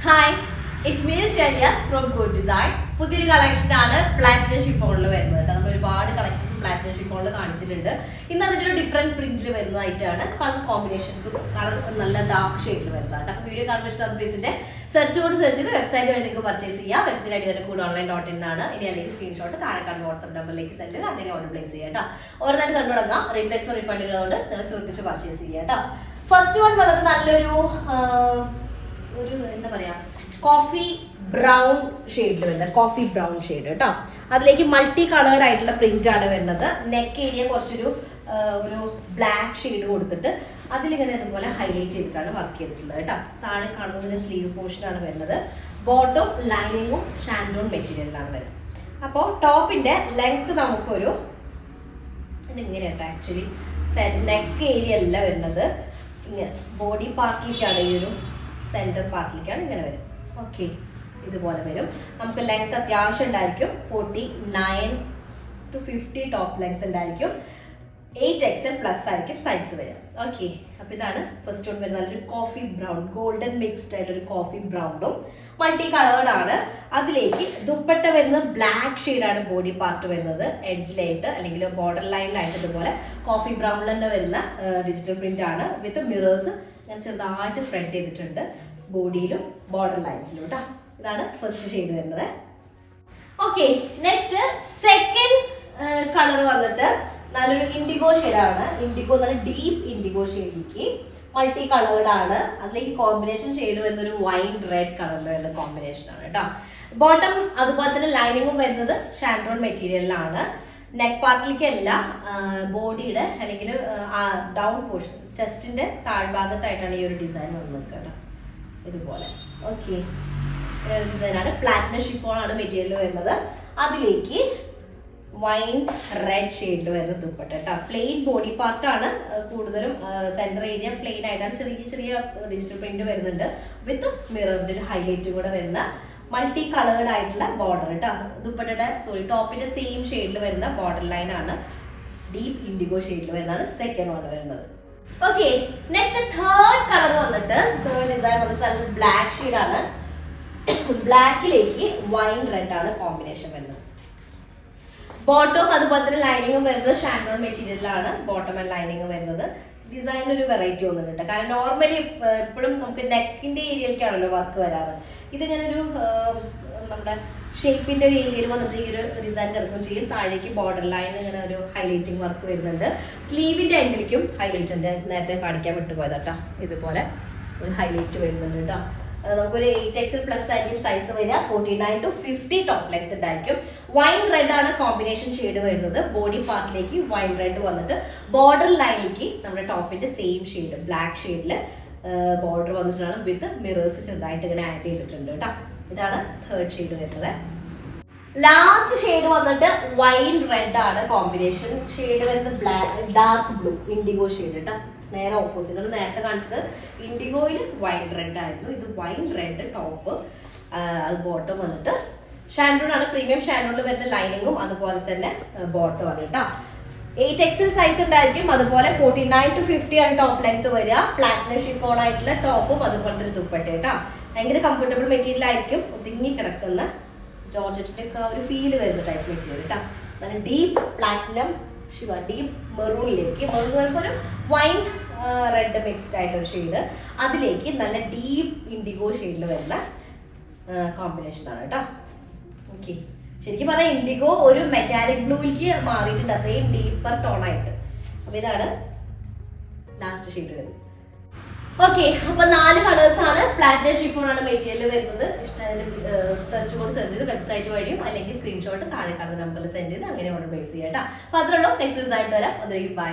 Hi, it's me Shelias from good design. പുതിയൊരു collection ആണ് platinum ഷിഫോണിൽ വരുന്നത് കേട്ടോ. നമ്മൾ ഒരുപാട് കളക്ഷൻസ് പ്ലാറ്റിനം ഷിഫോണിൽ കാണിച്ചിട്ടുണ്ട്. ഇന്ന് അതിൻ്റെ ഒരു ഡിഫറെൻറ്റ് പ്രിന്റിൽ വരുന്നതായിട്ടാണ്. കളർ കോമ്പിനേഷൻസും കളർ നല്ല ഡാർക്ക് ഷെയ്ഡിൽ വരുന്നതാണ്. അപ്പോൾ വീഡിയോ കാണുമ്പോൾ ഇഷ്ടം പേജിന്റെ സെർച്ച് ചെയ്ത് വെബ്സൈറ്റ് വഴി നിങ്ങൾക്ക് പർച്ചേസ് ചെയ്യാം. വെബ്സൈറ്റ് ഐഡി തന്നെ കൂടെ online.in ആണ്. ഇനി അല്ലെങ്കിൽ സ്ക്രീൻഷോട്ട് താഴെ കാണുന്ന വാട്സ്ആപ്പ് നമ്പറിലേക്ക് സെൻഡ് ചെയ്ത് അങ്ങനെ ഓർഡർ പ്ലേസ് ചെയ്യാം കേട്ടോ. ഓരോന്നായിട്ട് കണ്ടു തുടങ്ങാം. റീപ്ലേസ്മെന്റ് റീഫണ്ടുകളോട് നിങ്ങൾ ശ്രദ്ധിച്ച് പർച്ചേസ് ചെയ്യാം കേട്ടോ. ഫസ്റ്റ് വൺ വന്നിട്ട് നല്ലൊരു എന്താ പറയാ, കോഫി ബ്രൗൺ ഷെയ്ഡിൽ വരുന്നത്. കോഫി ബ്രൗൺ ഷെയ്ഡ് കേട്ടോ. അതിലേക്ക് മൾട്ടി കളേർഡ് ആയിട്ടുള്ള പ്രിന്റ് ആണ് വരുന്നത്. നെക്ക് ഏരിയ കുറച്ചൊരു ഒരു ബ്ലാക്ക് ഷെയ്ഡ് കൊടുത്തിട്ട് അതിലിങ്ങനെ അതുപോലെ ഹൈലൈറ്റ് ചെയ്തിട്ടാണ് വർക്ക് ചെയ്തിട്ടുള്ളത് കേട്ടോ. താഴെ കാണുന്നതിന് സ്ലീവ് പോർഷൻ ആണ് വരുന്നത്. ബോട്ടം ലൈനിങ്ങും ഷാൻഡോൺ മെറ്റീരിയലിലാണ് വരുന്നത്. അപ്പോൾ ടോപ്പിന്റെ ലെങ്ത് നമുക്കൊരു ഇതിങ്ങനെയാട്ടോ. ആക്ച്വലി നെക്ക് ഏരിയ അല്ല വരുന്നത്, ഇങ്ങനെ ബോഡി പാർട്ടിലേക്കാണ്, ഈ ഒരു സെൻറ്റർ പാർട്ടിലേക്കാണ് ഇങ്ങനെ വരും. ഓക്കെ, ഇതുപോലെ വരും. നമുക്ക് ലെങ്ത് അത്യാവശ്യം ഉണ്ടായിരിക്കും. 49 to 50 ടോപ്പ് ലെങ്ത് ഉണ്ടായിരിക്കും. 8XL പ്ലസ് ആയിരിക്കും സൈസ് വരിക. ഓക്കെ, അപ്പോൾ ഇതാണ് ഫസ്റ്റ് വൺ വരുന്നത്. നല്ലൊരു കോഫി ബ്രൗൺ, ഗോൾഡൻ മിക്സ്ഡ് ആയിട്ടൊരു കോഫി ബ്രൗണും മൾട്ടി കളേർഡ് ആണ്. അതിലേക്ക് ദുപ്പട്ട വരുന്നത് ബ്ലാക്ക് ഷെയ്ഡാണ് ബോഡി പാർട്ട് വരുന്നത്. എഡ്ജിലായിട്ട് അല്ലെങ്കിൽ ബോർഡർ ലൈനിലായിട്ട് ഇതുപോലെ കോഫി ബ്രൗണിൽ തന്നെ വരുന്ന ഡിജിറ്റൽ പ്രിന്റ് ആണ്. വിത്ത് മിറേഴ്സ് ഞാൻ ചെറുതായിട്ട് സ്പ്രെഡ് ചെയ്തിട്ടുണ്ട് ബോഡിയിലും ബോർഡർ ലൈൻസിലും കേട്ടോ. ഇതാണ് ഫസ്റ്റ് ഷെയ്ഡ് വരുന്നത്. ഓക്കെ, നെക്സ്റ്റ് സെക്കൻഡ് കളർ വന്നിട്ട് നല്ലൊരു ഇൻഡിഗോ ഷെയ്ഡാണ്. ഇൻഡിഗോ നല്ല ഡീപ്പ് ഇൻഡിഗോ ഷെയ്ഡിലേക്ക് മൾട്ടി കളേർഡ് ആണ്. അതിലേക്ക് കോമ്പിനേഷൻ ഷെയ്ഡ് വരുന്ന ഒരു വൈൻ റെഡ് കളറിൽ വരുന്ന കോമ്പിനേഷൻ ആണ് കേട്ടോ. ബോട്ടം അതുപോലെ തന്നെ ലൈനിങ്ങും വരുന്നത് ഷാൻഡോൺ മെറ്റീരിയലിലാണ്. നെക്ക് പാർട്ടിലേക്ക് അല്ല, ബോഡിയുടെ അല്ലെങ്കിൽ ഡൗൺ പോർഷൻ ചെസ്റ്റിന്റെ താഴ്ഭാഗത്തായിട്ടാണ് ഈ ഒരു ഡിസൈൻ വന്ന് നിൽക്കുക ഇതുപോലെ. ഓക്കെ, ഡിസൈനാണ്. പ്ലാറ്റിനം ഷിഫോൺ ആണ് മെറ്റീരിയൽ വരുന്നത്. അതിലേക്ക് വൈൻ റെഡ് ഷെയ്ഡിൽ വരുന്ന ദുപ്പട്ട കേട്ടോ. പ്ലെയിൻ ബോഡി പാർട്ടാണ് കൂടുതലും. സെന്റർ ഏരിയ പ്ലെയിൻ ആയിട്ടാണ്. ചെറിയ ചെറിയ ഡിജിറ്റൽ പ്രിന്റ് വരുന്നുണ്ട്. വിത്ത് മിററിന്റെ ഒരു ഹൈലൈറ്റ് കൂടെ വരുന്ന മൾട്ടി കളേർഡ് ആയിട്ടുള്ള ബോർഡർ കേട്ടോ. ദുപ്പട്ടയുടെ ടോപ്പിന്റെ സെയിം ഷെയ്ഡിൽ വരുന്ന ബോർഡർ ലൈൻ ആണ്. ഡീപ്പ് ഇൻഡിഗോ ഷെയ്ഡിൽ വരുന്നതാണ് സെക്കൻഡ് വൺ വരുന്നത്. ഓക്കെ, നെക്സ്റ്റ് തേർഡ് കളർ വന്നിട്ട് തേർഡ് ഡിസൈൻ വന്നിട്ട് നല്ല ബ്ലാക്ക് ഷെയ്ഡാണ്. ബ്ലാക്കിലേക്ക് വൈൻ റെഡ് ആണ് കോമ്പിനേഷൻ വരുന്നത്. ബോട്ടം അതുപോലെ തന്നെ ലൈനിങ്ങും വരുന്നത് ഷാൻഡോൺ മെറ്റീരിയലാണ്. ബോട്ടം ആൻഡ് ലൈനിങ് വരുന്നത്. ഡിസൈൻ ഒരു വെറൈറ്റി ഒന്നുണ്ട്. കാരണം നോർമലി എപ്പോഴും നമുക്ക് നെക്കിന്റെ ഏരിയയിലേക്കാണല്ലോ വർക്ക് വരാറ്. ഇതിങ്ങനെ ഒരു നമ്മുടെ ഷേപ്പിന്റെ ഒരു ഏരിയയിൽ വന്നിട്ട് ഈ ഒരു ഡിസൈൻ കിടക്കുകയും ചെയ്യും. താഴേക്ക് ബോർഡർ ലൈൻ ഇങ്ങനെ ഒരു ഹൈലൈറ്റിംഗ് വർക്ക് വരുന്നുണ്ട്. സ്ലീവിന്റെ എൻഡിലേക്കും ഹൈലൈറ്റ് ഉണ്ട്. നേരത്തെ കാണിക്കാൻ വിട്ടുപോയത് കേട്ടോ. ഇതുപോലെ ഒരു ഹൈലൈറ്റ് വരുന്നുണ്ട് കേട്ടോ. നമുക്കൊരു 8XL പ്ലസ് ആയിരിക്കും സൈസ് വരിക. 49 to 50 ടോപ്പ് ലെങ്ത് ഉണ്ടായിരിക്കും. വൈൻ റെഡ് ആണ് കോമ്പിനേഷൻ ഷെയ്ഡ് വരുന്നത്. ബോഡി പാർട്ടിലേക്ക് വൈൻ റെഡ് വന്നിട്ട് ബോർഡർ ലൈനിലേക്ക് നമ്മുടെ ടോപ്പിന്റെ സെയിം ഷെയ്ഡ് ബ്ലാക്ക് ഷെയ്ഡിൽ ബോർഡർ വന്നിട്ടാണ്. വിത്ത് മിറേഴ്സ് ചെറുതായിട്ട് ഇങ്ങനെ ആഡ് ചെയ്തിട്ടുണ്ട് കേട്ടോ. ഇതാണ് തേർഡ് ഷെയ്ഡ് വരുന്നത്. ലാസ്റ്റ് ഷെയ്ഡ് വന്നിട്ട് വൈൻ റെഡ് ആണ് കോമ്പിനേഷൻ ഷെയ്ഡ് വരുന്നത്. Black dark blue IndiGo shade കേട്ടോ. നേരെ ഓപ്പോസിറ്റ്. നേരത്തെ കാണിച്ചത് ഇൻഡിഗോയിൽ വൈൻ റെഡ് ആയിരുന്നു. ഇത് വൈൻ റെഡ് ടോപ്പ്, അത് ബോട്ടം വന്നിട്ട് ഷാൻഡോൺ ആണ്. പ്രീമിയം ഷാൻഡോണിൽ വരുന്ന ലൈനിങ്ങും അതുപോലെ തന്നെ ബോട്ടം ആണ് കേട്ടോ. 8XL സൈസ് ഉണ്ടായിരിക്കും. അതുപോലെ 49 to 50 ആണ് ടോപ്പ് ലെങ്ത് വരിക. പ്ലാറ്റിനം ഷിഫോൺ ആയിട്ടുള്ള ടോപ്പും അതുപോലെ തന്നെ ദുപ്പട്ട കേട്ടോ. ഭയങ്കര കംഫർട്ടബിൾ മെറ്റീരിയൽ ആയിരിക്കും. ഒതുങ്ങി കിടക്കുന്ന ജോർജറ്റിന്റെ ഒക്കെ ഒരു ഫീല് വരുന്ന ടൈപ്പ് മെറ്റീരിയൽ കേട്ടോ. നല്ല ഡീപ്പ് പ്ലാറ്റിനം ഡീപ്പ് മെറൂണിലേക്ക്, മെറൂൺ ഒരു വൈൻ റെഡ് മിക്സ്ഡ് ആയിട്ടൊരു ഷെയ്ഡ്, അതിലേക്ക് നല്ല ഡീപ്പ് ഇൻഡിഗോ ഷെയ്ഡിൽ വരുന്ന കോമ്പിനേഷനാണ് കേട്ടോ. ഓക്കെ, ശരിക്കും പറഞ്ഞാൽ ഇൻഡിഗോ ഒരു മെറ്റാലിക് ബ്ലൂയിലേക്ക് മാറിയിട്ടുണ്ട്, അത്രയും ഡീപ്പർ ടോൺ ആയിട്ട്. അപ്പൊ ഇതാണ് ലാസ്റ്റ് ഷെയ്ഡ് വരുന്നത്. ഓക്കെ, അപ്പൊ 4 കളേഴ്സ് ആണ്. പ്ലാറ്റിനം ഷിഫോൺ ആണ് മെറ്റീരിയൽ വരുന്നത്. ഇഷ്ടമായാലും സെർച്ച് ചെയ്ത് വെബ്സൈറ്റ് വഴിയും അല്ലെങ്കിൽ സ്ക്രീൻഷോട്ട് താഴെ കാണുന്ന നമ്പറിൽ സെൻഡ് ചെയ്ത് അങ്ങനെ ഓർഡർ പ്ലേസ് ചെയ്യാം കേട്ടോ. അപ്പൊ അത്രേ ഉള്ളൂ. നെക്സ്റ്റ് ദിവസമായിട്ട് വരാം. അതുവരെയും ബൈ.